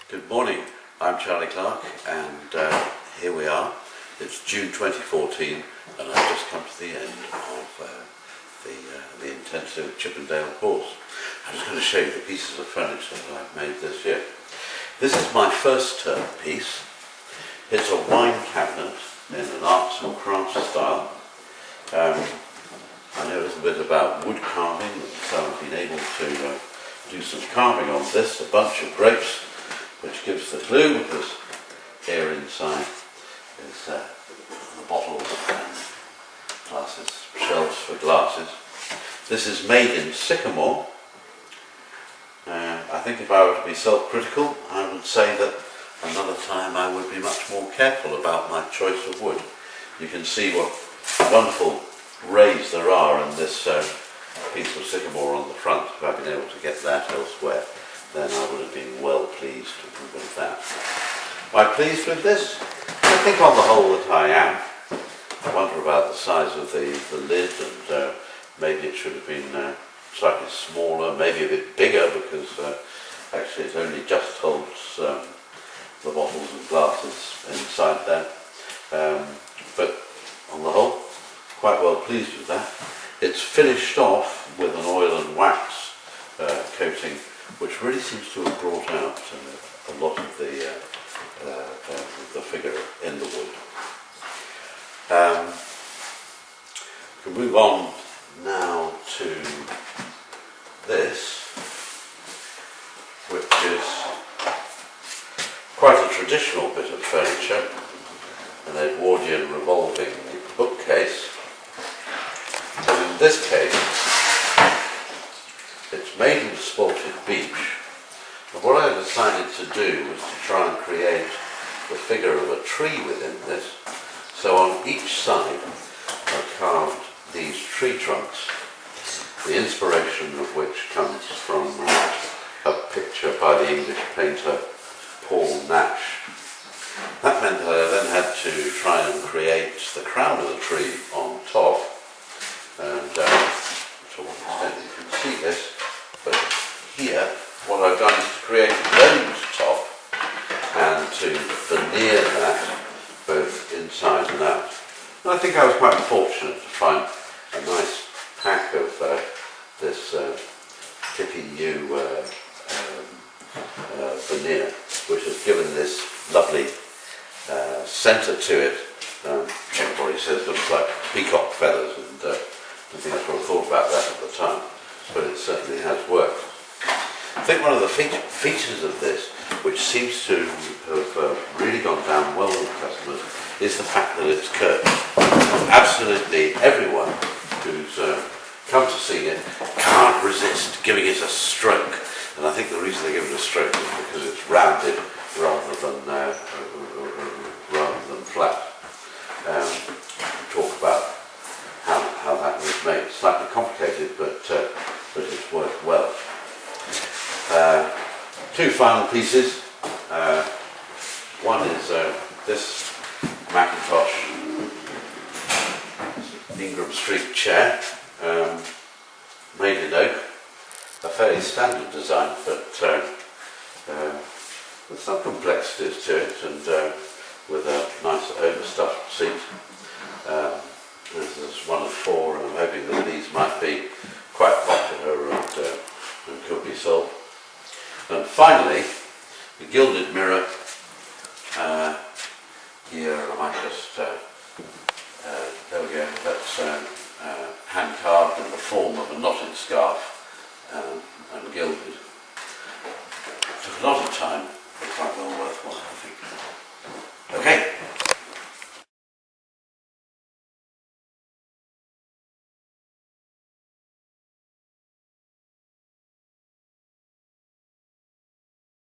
Good morning, I'm Charlie Clark and here we are. It's June 2014 and I've just come to the end of the intensive Chippendale course. I'm just going to show you the pieces of furniture that I've made this year. This is my first term piece. It's a wine cabinet in an arts and crafts style. I know a little bit about wood carving, so I've been able to do some carving on this, a bunch of grapes, which gives the clue, because here inside is the bottles and glasses, shelves for glasses. This is made in sycamore. I think if I were to be self-critical, I would say that another time I would be much more careful about my choice of wood. You can see what wonderful rays there are in this piece of sycamore on the front. If I'd been able to get that elsewhere, then I would have been well pleased with that. Am I pleased with this? I think on the whole that I am. I wonder about the size of the lid, and maybe it should have been slightly smaller, maybe a bit bigger, because actually it only just holds the bottles and glasses inside there. But on the whole, quite well pleased with that. It's finished off with an oil and wax coating, which really seems to have brought out a lot of the figure in the wood. We can move on now to this, which is quite a traditional bit of furniture, an Edwardian revolving bookcase. And in this case, it's made in spalted beech. And what I decided to do was to try and create the figure of a tree within this. So on each side I carved these tree trunks, the inspiration of which comes from a picture by the English painter Paul Nash. That meant that I then had to try and create the crown of the tree on top, and to what extent you can see this, but here what I've done is to create a domed top and to veneer that both inside and out. And I think I was quite fortunate to find a nice pack of this TPU veneer, which has given this lovely centre to it. Everybody says looks like peacock feathers, and I think I sort of thought about that at the time, but it certainly has worked. I think one of the features of this, which seems to have really gone down well with customers, is the fact that it's curved. Absolutely everyone who's come to see it can't resist giving it a stroke, and I think the reason they give it a stroke is because it's rounded rather than flat. We'll talk about how that was made. It's slightly complicated, but it's worked well. Two final pieces. One is this Macintosh Ingram Street chair, made in oak, a fairly standard design, but with some complexities to it, and with a nice overstuffed seat. This is one of four, and I'm hoping that these might be quite popular and could be sold. And finally, the gilded mirror. Here I might just, there we go, that's hand carved in the form of a knotted scarf.